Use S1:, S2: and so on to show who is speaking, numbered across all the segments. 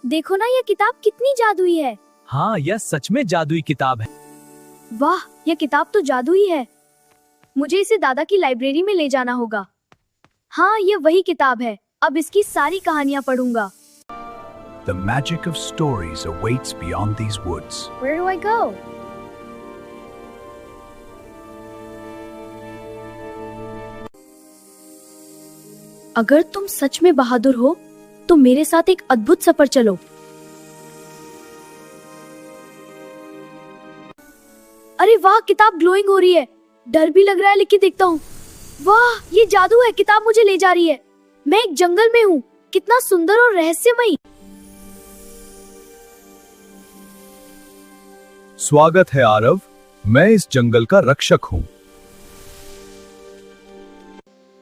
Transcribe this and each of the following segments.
S1: देखो ना, ये किताब कितनी जादुई है।
S2: हाँ, यह सच में जादुई किताब है।
S1: वाह, यह किताब तो जादुई है। मुझे इसे दादा की लाइब्रेरी में ले जाना होगा। हाँ, ये वही किताब है। अब इसकी सारी कहानियाँ पढ़ूंगा।
S3: The magic of stories awaits beyond these woods.
S1: Where do I go? अगर तुम सच में बहादुर हो तो मेरे साथ एक अद्भुत सफर चलो। अरे वाह, किताब ग्लोइंग हो रही है। डर भी लग रहा है, लेकिन देखता हूँ। वाह, ये जादू है। किताब मुझे ले जा रही है। मैं एक जंगल में हूँ। कितना सुंदर और रहस्यमयी।
S3: स्वागत है आरव, मैं इस जंगल का रक्षक हूँ।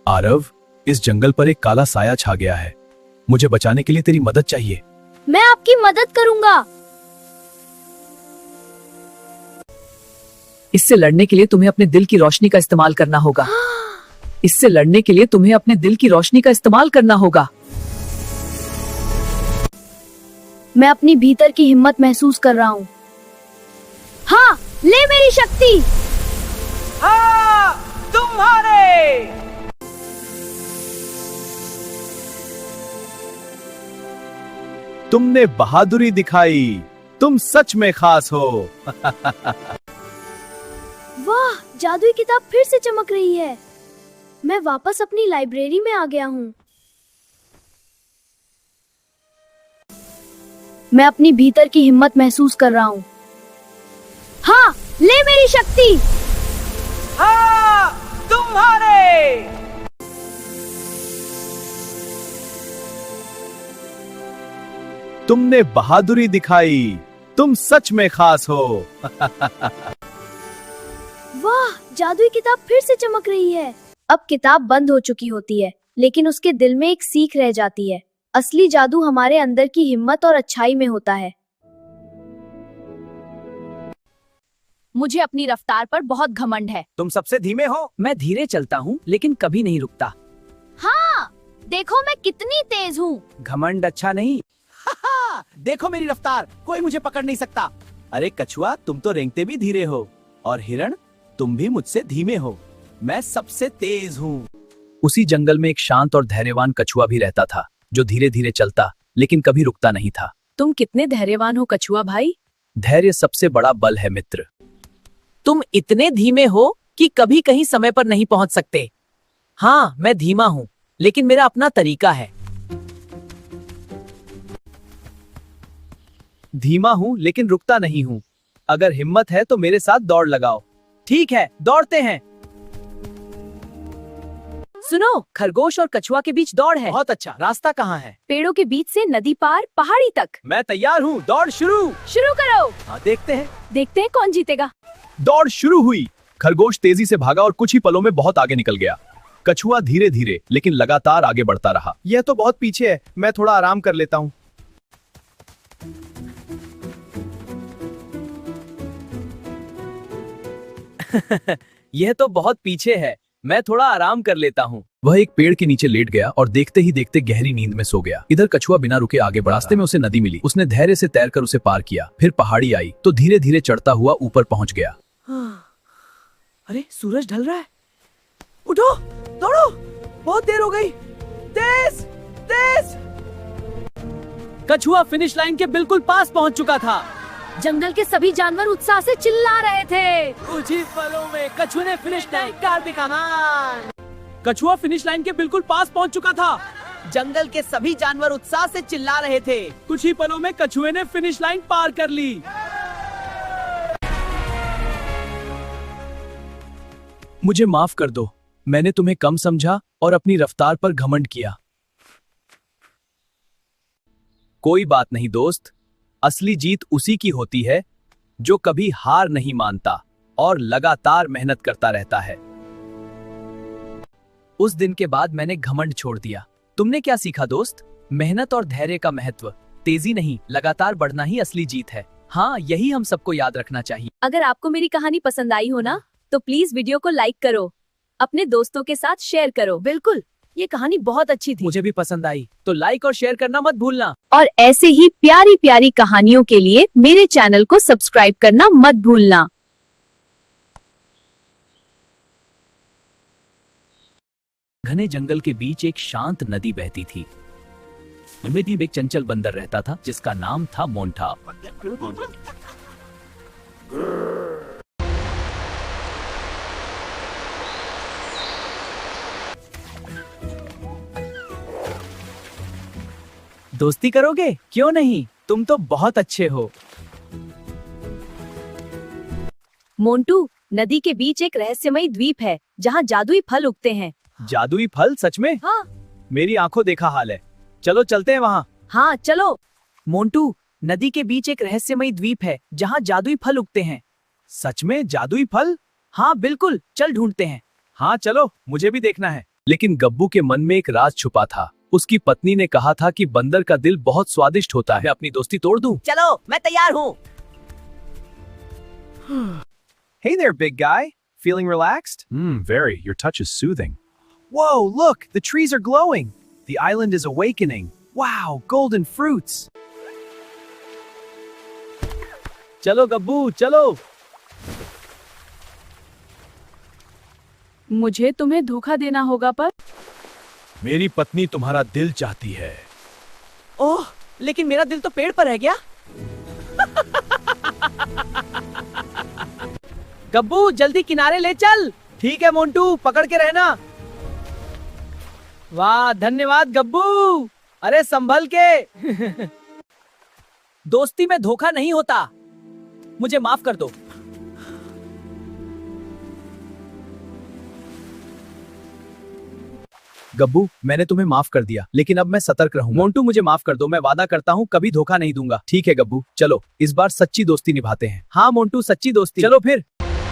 S3: आरव, इस जंगल पर एक काला साया छा गया है। मुझे बचाने के लिए तेरी मदद चाहिए।
S1: मैं आपकी मदद करूंगा।
S4: इससे लड़ने के लिए तुम्हें अपने दिल की रोशनी का इस्तेमाल करना होगा। इससे लड़ने के लिए तुम्हें अपने दिल की रोशनी का इस्तेमाल करना होगा।
S1: मैं अपनी भीतर की हिम्मत महसूस कर रहा हूँ। हाँ, ले मेरी शक्ति।
S4: हाँ, तुम्हारे।
S3: तुमने बहादुरी दिखाई। तुम सच में खास हो।
S1: वाह, जादुई किताब फिर से चमक रही है। मैं वापस अपनी लाइब्रेरी में आ गया हूँ। मैं अपनी भीतर की हिम्मत महसूस कर रहा हूँ। हाँ, ले मेरी शक्ति।
S4: हाँ, तुम्हारे।
S3: तुमने बहादुरी दिखाई। तुम सच में खास हो।
S1: वाह, जादुई किताब फिर से चमक रही है। अब किताब बंद हो चुकी होती है, लेकिन उसके दिल में एक सीख रह जाती है। असली जादू हमारे अंदर की हिम्मत और अच्छाई में होता है।
S5: मुझे अपनी रफ्तार पर बहुत घमंड है।
S2: तुम सबसे धीमे हो।
S4: मैं धीरे चलता हूँ, लेकिन कभी नहीं रुकता।
S5: हाँ, देखो मैं कितनी तेज हूँ।
S2: घमंड अच्छा नहीं। देखो मेरी रफ्तार, कोई मुझे पकड़ नहीं सकता। अरे कछुआ, तुम तो रेंगते भी धीरे हो। और हिरण, तुम भी मुझसे धीमे हो। मैं सबसे तेज हूँ।
S3: उसी जंगल में एक शांत और धैर्यवान कछुआ भी रहता था, जो धीरे धीरे चलता लेकिन कभी रुकता नहीं था।
S5: तुम कितने धैर्यवान हो कछुआ भाई।
S3: धैर्य सबसे बड़ा बल है मित्र।
S4: तुम इतने धीमे हो कि कभी कहीं समय पर नहीं पहुंच सकते। हाँ, मैं धीमा हूँ, लेकिन मेरा अपना तरीका है।
S2: धीमा हूँ लेकिन रुकता नहीं हूँ। अगर हिम्मत है तो मेरे साथ दौड़ लगाओ। ठीक है, दौड़ते हैं।
S5: सुनो, खरगोश और कछुआ के बीच दौड़ है।
S2: बहुत अच्छा। रास्ता कहाँ है?
S5: पेड़ों के बीच से नदी पार पहाड़ी तक।
S2: मैं तैयार हूँ। दौड़ शुरू।
S5: शुरू करो।
S2: हाँ, देखते हैं
S5: कौन जीतेगा।
S3: दौड़ शुरू हुई। खरगोश तेजी से भागा और कुछ ही पलों में बहुत आगे निकल गया। कछुआ धीरे धीरे लेकिन लगातार आगे बढ़ता रहा।
S2: यह तो बहुत पीछे है। मैं थोड़ा आराम कर लेता हूँ। यह तो बहुत पीछे है। मैं थोड़ा आराम कर लेता हूँ।
S3: वह एक पेड़ के नीचे लेट गया और देखते ही देखते गहरी नींद में सो गया। इधर कछुआ बिना रुके आगे बढ़ा। रास्ते में उसे नदी मिली। उसने धैर्य से तैरकर उसे पार किया। फिर पहाड़ी आई तो धीरे धीरे चढ़ता हुआ ऊपर पहुंच गया।
S4: अरे, सूरज ढल रहा है। उठो, दौड़ो, बहुत देर हो गई। तेज तेज।
S2: कछुआ फिनिश लाइन के बिल्कुल पास पहुंच चुका था।
S5: जंगल के सभी जानवर उत्साह से चिल्ला रहे थे।
S2: कुछ ही पलों में कछुए ने फिनिश लाइन पार दिखा। कछुआ फिनिश लाइन के बिल्कुल पास पहुंच चुका था।
S4: जंगल के सभी जानवर उत्साह से चिल्ला रहे थे।
S2: कुछ ही पलों में कछुए ने फिनिश लाइन पार कर ली।
S3: मुझे माफ कर दो, मैंने तुम्हें कम समझा और अपनी रफ्तार पर घमंड किया। कोई बात नहीं दोस्त, असली जीत उसी की होती है जो कभी हार नहीं मानता और लगातार मेहनत करता रहता है। उस दिन के बाद मैंने घमंड छोड़ दिया। तुमने क्या सीखा दोस्त? मेहनत और धैर्य का महत्व। तेजी नहीं, लगातार बढ़ना ही असली जीत है। हाँ, यही हम सबको याद रखना चाहिए।
S5: अगर आपको मेरी कहानी पसंद आई हो ना, तो प्लीज वीडियो को लाइक करो, अपने दोस्तों के साथ शेयर करो। बिल्कुल,
S4: ये कहानी बहुत अच्छी थी। मुझे भी पसंद आई, तो लाइक और शेयर करना मत भूलना।
S5: और ऐसे ही प्यारी प्यारी कहानियों के लिए मेरे चैनल को सब्सक्राइब करना मत भूलना।
S3: घने जंगल के बीच एक शांत नदी बहती थी। उनमें भी एक चंचल बंदर रहता था जिसका नाम था मोंटा।
S4: दोस्ती करोगे? क्यों नहीं, तुम तो बहुत अच्छे हो।
S5: मोंटू, नदी के बीच एक रहस्यमयी द्वीप है जहाँ जादुई फल उगते हैं।
S4: जादुई फल? सच में?
S5: हाँ।
S4: मेरी आंखों देखा हाल है। चलो चलते हैं वहाँ।
S5: हाँ चलो।
S4: मोंटू, नदी के बीच एक रहस्यमयी द्वीप है जहाँ जादुई फल उगते हैं। सच में? जादुई फल? हाँ बिल्कुल, चल ढूंढते हैं। हाँ चलो, मुझे भी देखना है।
S3: लेकिन गब्बू के मन में एक राज छुपा था। उसकी पत्नी ने कहा था कि बंदर का दिल बहुत स्वादिष्ट होता है। अपनी दोस्ती तोड़ दूं?
S4: चलो, मैं तैयार हूँ। Hey there, big guy. Feeling relaxed?
S3: Very. Your touch is soothing.
S4: Whoa, look, the trees are glowing. The island is awakening. Wow, golden fruits. चलो गब्बू, चलो।
S5: मुझे तुम्हें धोखा देना होगा पर
S3: मेरी पत्नी तुम्हारा दिल चाहती है।
S4: ओह, लेकिन मेरा दिल तो पेड़ पर रह गया। गब्बू, जल्दी किनारे ले चल। ठीक है मोंटू, पकड़ के रहना। वाह, धन्यवाद गब्बू। अरे संभल के। दोस्ती में धोखा नहीं होता। मुझे माफ कर दो।
S3: गब्बू, मैंने तुम्हें माफ कर दिया, लेकिन अब मैं सतर्क रहूंगा।
S4: मोंटू, मुझे माफ कर दो। मैं वादा करता हूँ कभी धोखा नहीं दूंगा।
S3: ठीक है गब्बू, चलो इस बार सच्ची दोस्ती निभाते हैं।
S4: हाँ मोंटू, सच्ची दोस्ती। चलो फिर।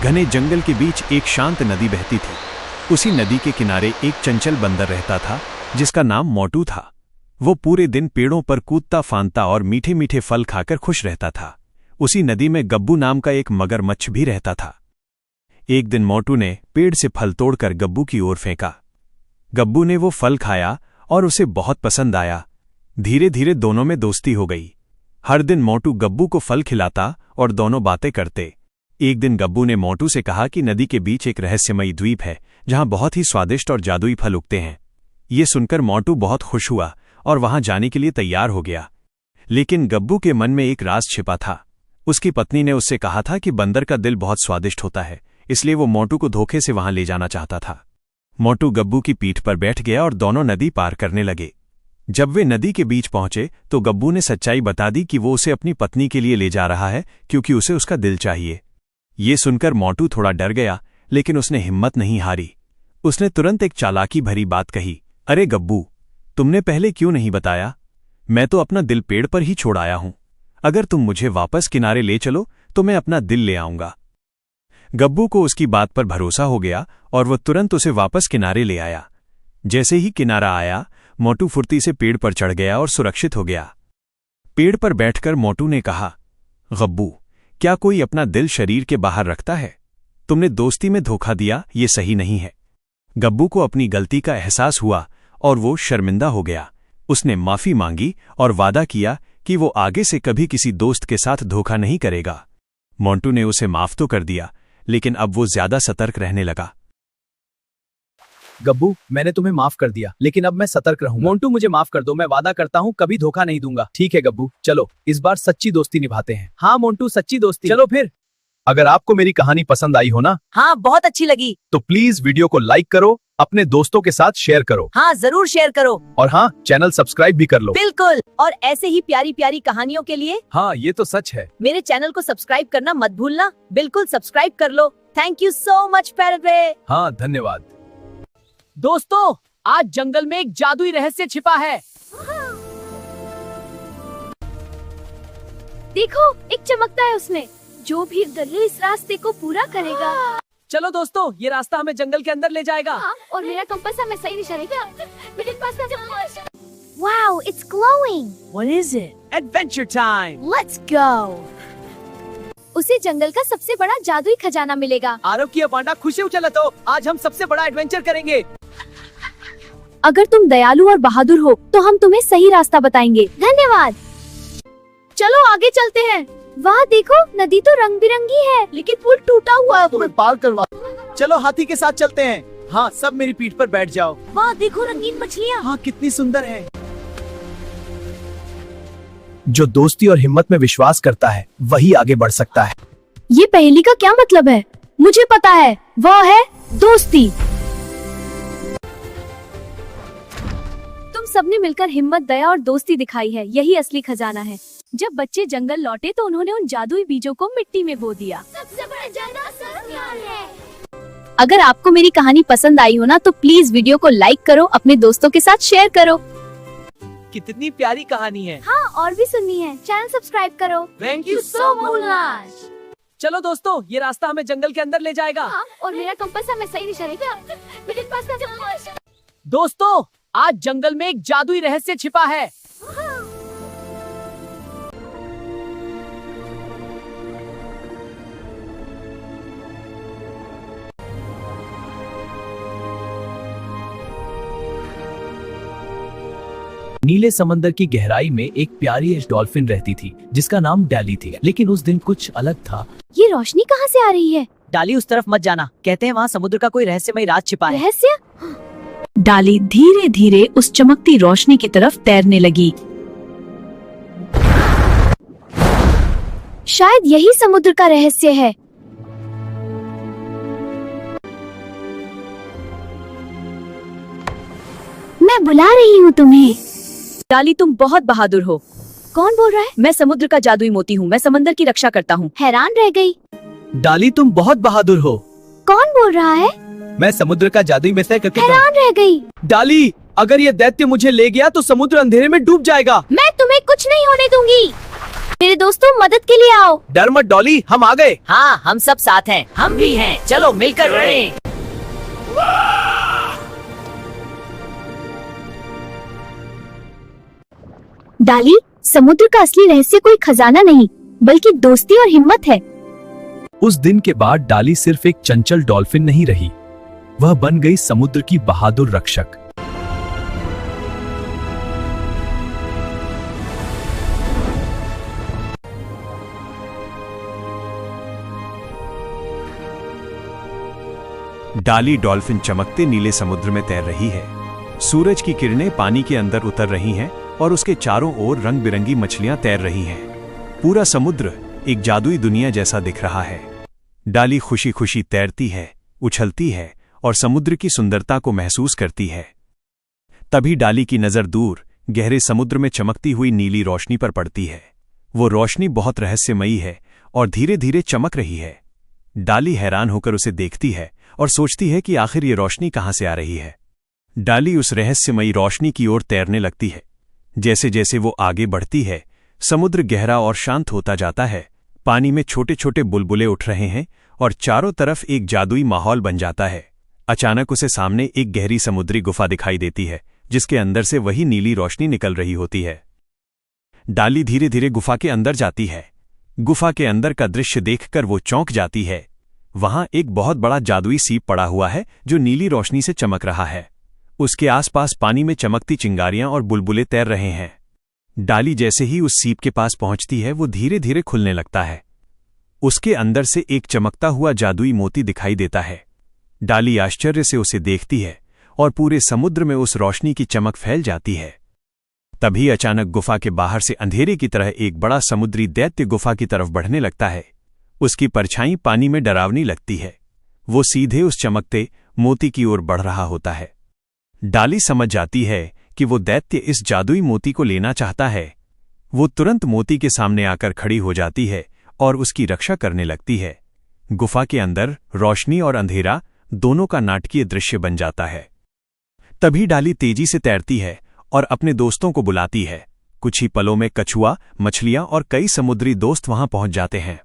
S6: घने जंगल के बीच एक शांत नदी बहती थी। उसी नदी के किनारे एक चंचल बंदर रहता था जिसका नाम मोटू था। वो पूरे दिन पेड़ों पर कूदता फांदता और मीठे मीठे फल खाकर खुश रहता था। उसी नदी में गब्बू नाम का एक मगरमच्छ भी रहता था। एक दिन मोटू ने पेड़ से फल तोड़कर गब्बू की ओर फेंका। गब्बू ने वो फल खाया और उसे बहुत पसंद आया। धीरे धीरे दोनों में दोस्ती हो गई। हर दिन मोटू गब्बू को फल खिलाता और दोनों बातें करते। एक दिन गब्बू ने मोटू से कहा कि नदी के बीच एक रहस्यमयी द्वीप है जहां बहुत ही स्वादिष्ट और जादुई फल उगते हैं। ये सुनकर मोटू बहुत खुश हुआ और वहां जाने के लिए तैयार हो गया। लेकिन गब्बू के मन में एक राज छिपा था। उसकी पत्नी ने उससे कहा था कि बंदर का दिल बहुत स्वादिष्ट होता है, इसलिए वो मोटू को धोखे से वहां ले जाना चाहता था। मोटू गब्बू की पीठ पर बैठ गया और दोनों नदी पार करने लगे। जब वे नदी के बीच पहुंचे तो गब्बू ने सच्चाई बता दी कि वो उसे अपनी पत्नी के लिए ले जा रहा है क्योंकि उसे उसका दिल चाहिए। ये सुनकर मोटू थोड़ा डर गया, लेकिन उसने हिम्मत नहीं हारी। उसने तुरंत एक चालाकी भरी बात कही, अरे गब्बू, तुमने पहले क्यों नहीं बताया? मैं तो अपना दिल पेड़ पर ही छोड़ आया हूं। अगर तुम मुझे वापस किनारे ले चलो तो मैं अपना दिल ले आऊंगा। गब्बू को उसकी बात पर भरोसा हो गया और वह तुरंत उसे वापस किनारे ले आया। जैसे ही किनारा आया, मोटू फुर्ती से पेड़ पर चढ़ गया और सुरक्षित हो गया। पेड़ पर बैठकर मोटू ने कहा, गब्बू, क्या कोई अपना दिल शरीर के बाहर रखता है? तुमने दोस्ती में धोखा दिया, ये सही नहीं है। गब्बू को अपनी गलती का एहसास हुआ और वो शर्मिंदा हो गया। उसने माफी मांगी और वादा किया कि वो आगे से कभी किसी दोस्त के साथ धोखा नहीं करेगा। मोंटू ने उसे माफ तो कर दिया, लेकिन अब वो ज्यादा सतर्क रहने लगा।
S3: गब्बू, मैंने तुम्हें माफ कर दिया, लेकिन अब मैं सतर्क रहूंगा।
S4: मोंटू, मुझे माफ कर दो। मैं वादा करता हूँ कभी धोखा नहीं दूंगा।
S3: ठीक है गब्बू, चलो इस बार सच्ची दोस्ती निभाते हैं।
S4: हाँ मोंटू, सच्ची दोस्ती। चलो फिर।
S3: अगर आपको मेरी कहानी पसंद आई हो ना,
S5: हाँ बहुत अच्छी लगी,
S3: तो प्लीज वीडियो को लाइक करो, अपने दोस्तों के साथ शेयर करो,
S5: हाँ जरूर शेयर करो,
S3: और हाँ, चैनल सब्सक्राइब भी कर लो।
S5: बिल्कुल। और ऐसे ही प्यारी प्यारी कहानियों के लिए
S3: हाँ, ये तो सच है।
S5: मेरे चैनल को सब्सक्राइब करना मत भूलना। बिल्कुल सब्सक्राइब कर लो। थैंक यू सो मच पैरवे।
S3: हाँ, धन्यवाद।
S4: दोस्तों, आज जंगल में एक जादुई रहस्य छिपा है।
S1: देखो, एक चमकता है उसमें। जो भी दल्ले इस रास्ते को पूरा करेगा।
S4: चलो दोस्तों, ये रास्ता हमें जंगल के अंदर ले जाएगा।
S1: हाँ, और मेरा कंपास हमें सही दिशा देगा। मेरे पास Wow, it's glowing.
S4: What is it? Adventure time.
S1: Let's go. उसे जंगल का सबसे बड़ा जादुई खजाना मिलेगा।
S4: आरव की पांडा खुशी उछल तो आज हम सबसे बड़ा एडवेंचर करेंगे।
S1: अगर तुम दयालु और बहादुर हो तो हम तुम्हें सही रास्ता बताएंगे। धन्यवाद। चलो आगे चलते हैं। वाह देखो, नदी तो रंग बिरंगी है, लेकिन पुल टूटा हुआ है।
S2: तुम्हें पार करवा। चलो हाथी के साथ चलते हैं। हाँ, सब मेरी पीठ पर बैठ जाओ।
S1: वाह देखो रंगीन मछलियाँ।
S2: हाँ, कितनी सुंदर है।
S3: जो दोस्ती और हिम्मत में विश्वास करता है वही आगे बढ़ सकता है।
S1: ये पहेली का क्या मतलब है? मुझे पता है, वो है दोस्ती। तुम सबने मिलकर हिम्मत, दया और दोस्ती दिखाई है। यही असली खजाना है। जब बच्चे जंगल लौटे तो उन्होंने उन जादुई बीजों को मिट्टी में बो दिया। सबसे बड़ा जादू सच प्यार है। अगर आपको मेरी कहानी पसंद आई हो ना तो प्लीज वीडियो को लाइक करो, अपने दोस्तों के साथ शेयर करो।
S4: कितनी प्यारी कहानी है।
S1: हाँ, और भी सुननी है, चैनल सब्सक्राइब करो।
S4: Thank you
S1: so much.
S4: चलो दोस्तों, ये रास्ता हमें जंगल के अंदर ले जाएगा।
S1: हाँ, और मेरा कंपास हमें सही दिशा देगा। मेरे पास कंपास।
S4: दोस्तों, आज जंगल में एक जादुई रहस्य छिपा है।
S3: नीले समंदर की गहराई में एक प्यारी डॉल्फिन रहती थी जिसका नाम डाली थी। लेकिन उस दिन कुछ अलग था।
S1: ये रोशनी कहाँ से आ रही है?
S4: डाली, उस तरफ मत जाना। कहते हैं वहाँ समुद्र का कोई रहस्यमय राज छिपा है।
S1: रहस्य?
S5: डाली धीरे धीरे उस चमकती रोशनी की तरफ तैरने लगी।
S1: शायद यही समुद्र का रहस्य है। मैं बुला रही हूँ तुम्हें।
S5: डाली, तुम बहुत बहादुर हो।
S1: कौन बोल रहा है?
S5: मैं समुद्र का जादुई मोती हूँ। मैं समंदर की रक्षा करता हूँ।
S1: हैरान रह गई।
S3: डाली, तुम बहुत बहादुर हो।
S1: कौन बोल रहा है?
S3: मैं समुद्र का जादुई मित्र करके।
S1: हैरान रह गई।
S3: डाली, अगर ये दैत्य मुझे ले गया तो समुद्र अंधेरे में डूब जाएगा।
S1: मैं तुम्हें कुछ नहीं होने दूंगी। मेरे दोस्तों, मदद के लिए आओ।
S3: डर मत डॉली, हम आ गए।
S4: हाँ, हम सब साथ हैं। हम भी हैं। चलो मिलकर लड़ें।
S1: डाली, समुद्र का असली रहस्य कोई खजाना नहीं बल्कि दोस्ती और हिम्मत है।
S3: उस दिन के बाद डाली सिर्फ एक चंचल डॉल्फिन नहीं रही, वह बन गई समुद्र की बहादुर रक्षक।
S6: डाली डॉल्फिन चमकते नीले समुद्र में तैर रही है। सूरज की किरणें पानी के अंदर उतर रही हैं और उसके चारों ओर रंग बिरंगी मछलियां तैर रही हैं। पूरा समुद्र एक जादुई दुनिया जैसा दिख रहा है। डाली खुशी खुशी तैरती है, उछलती है और समुद्र की सुंदरता को महसूस करती है। तभी डाली की नजर दूर गहरे समुद्र में चमकती हुई नीली रोशनी पर पड़ती है। वो रोशनी बहुत रहस्यमयी है और धीरे धीरे चमक रही है। डाली हैरान होकर उसे देखती है और सोचती है कि आखिर ये रोशनी कहाँ से आ रही है। डाली उस रहस्यमयी रोशनी की ओर तैरने लगती है। जैसे जैसे वो आगे बढ़ती है, समुद्र गहरा और शांत होता जाता है। पानी में छोटे छोटे बुलबुले उठ रहे हैं और चारों तरफ एक जादुई माहौल बन जाता है। अचानक उसे सामने एक गहरी समुद्री गुफा दिखाई देती है, जिसके अंदर से वही नीली रोशनी निकल रही होती है। डाली धीरे धीरे गुफा के अंदर जाती है। गुफा के अंदर का दृश्य देखकर वो चौंक जाती है। वहां एक बहुत बड़ा जादुई सीप पड़ा हुआ है जो नीली रोशनी से चमक रहा है। उसके आसपास पानी में चमकती चिंगारियां और बुलबुले तैर रहे हैं। डाली जैसे ही उस सीप के पास पहुंचती है, वो धीरे धीरे खुलने लगता है। उसके अंदर से एक चमकता हुआ जादुई मोती दिखाई देता है। डाली आश्चर्य से उसे देखती है और पूरे समुद्र में उस रोशनी की चमक फैल जाती है। तभी अचानक गुफा के बाहर से अंधेरे की तरह एक बड़ा समुद्री दैत्य गुफा की तरफ बढ़ने लगता है। उसकी परछाई पानी में डरावनी लगती है। वो सीधे उस चमकते मोती की ओर बढ़ रहा होता है। डाली समझ जाती है कि वो दैत्य इस जादुई मोती को लेना चाहता है। वो तुरंत मोती के सामने आकर खड़ी हो जाती है और उसकी रक्षा करने लगती है। गुफा के अंदर रोशनी और अंधेरा दोनों का नाटकीय दृश्य बन जाता है। तभी डाली तेजी से तैरती है और अपने दोस्तों को बुलाती है। कुछ ही पलों में कछुआ, मछलियां और कई समुद्री दोस्त वहां पहुंच जाते हैं।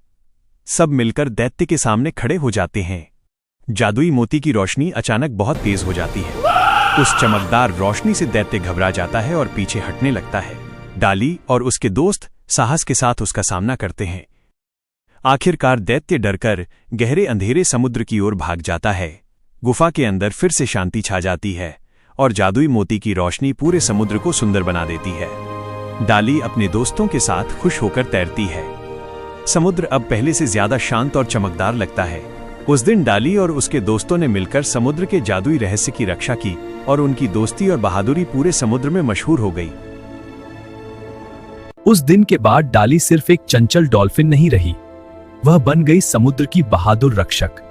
S6: सब मिलकर दैत्य के सामने खड़े हो जाते हैं। जादुई मोती की रोशनी अचानक बहुत तेज हो जाती है। उस चमकदार रोशनी से दैत्य घबरा जाता है और पीछे हटने लगता है। डाली और उसके दोस्त साहस के साथ उसका सामना करते हैं। आखिरकार दैत्य डरकर गहरे अंधेरे समुद्र की ओर भाग जाता है। गुफा के अंदर फिर से शांति छा जाती है और जादुई मोती की रोशनी पूरे समुद्र को सुंदर बना देती है। डाली अपने दोस्तों के साथ खुश होकर तैरती है। समुद्र अब पहले से ज्यादा शांत और चमकदार लगता है। उस दिन डाली और उसके दोस्तों ने मिलकर समुद्र के जादुई रहस्य की रक्षा की और उनकी दोस्ती और बहादुरी पूरे समुद्र में मशहूर हो गई।
S3: उस दिन के बाद डाली सिर्फ एक चंचल डॉल्फिन नहीं रही, वह बन गई समुद्र की बहादुर रक्षक।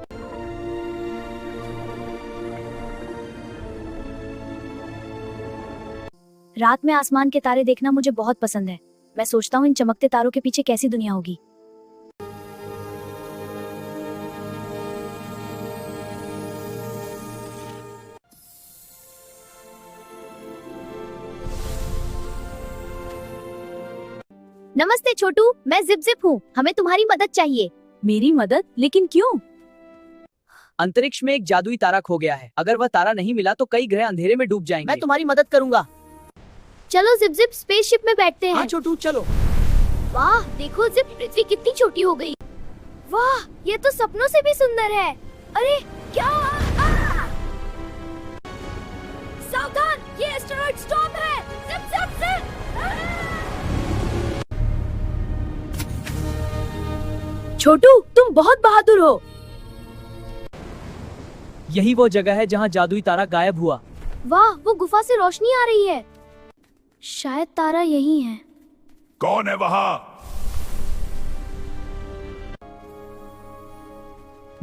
S1: रात में आसमान के तारे देखना मुझे बहुत पसंद है। मैं सोचता हूँ इन चमकते तारों के पीछे कैसी दुनिया होगी। नमस्ते छोटू, मैं जिप जिप हूँ। हमें तुम्हारी मदद चाहिए। मेरी मदद? लेकिन क्यों?
S4: अंतरिक्ष में एक जादुई तारा खो गया है। अगर वह तारा नहीं मिला तो कई ग्रह अंधेरे में डूब जाएंगे।
S7: मैं तुम्हारी मदद करूंगा।
S1: चलो जिप जिप स्पेसशिप में बैठते हैं।
S4: हाँ छोटू चलो।
S1: वाह देखो जिप, पृथ्वी कितनी छोटी हो गई। वाह ये तो सपनों से भी सुंदर है। अरे क्या? सावधान, ये एस्टेरॉइड स्टॉर्म है। Zip zip zip. छोटू तुम बहुत बहादुर हो।
S4: यही वो जगह है जहाँ जादुई तारा गायब हुआ।
S1: वाह वो गुफा से रोशनी आ रही है। शायद तारा यही है।
S8: कौन है वहाँ?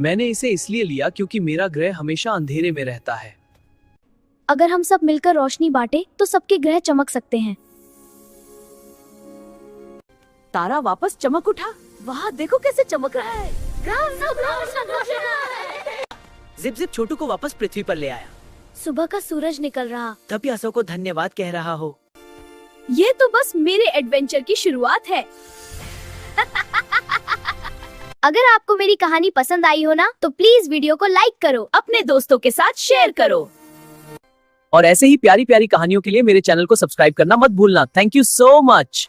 S4: मैंने इसे इसलिए लिया क्योंकि मेरा ग्रह हमेशा अंधेरे में रहता है।
S1: अगर हम सब मिलकर रोशनी बांटे तो सबके ग्रह चमक सकते हैं।
S7: तारा वापस चमक उठा। वाह देखो कैसे चमक रहा है।
S4: जिप जिप छोटू को वापस पृथ्वी पर ले आया।
S1: सुबह का सूरज निकल रहा।
S4: तब यासो को धन्यवाद कह रहा हो।
S1: ये तो बस मेरे एडवेंचर की शुरुआत है। अगर आपको मेरी कहानी पसंद आई हो ना तो प्लीज वीडियो को लाइक करो, अपने दोस्तों के साथ शेयर करो।
S4: और ऐसे ही प्यारी प्यारी कहानियों के लिए मेरे चैनल को सब्सक्राइब करना मत भूलना। Thank you so much.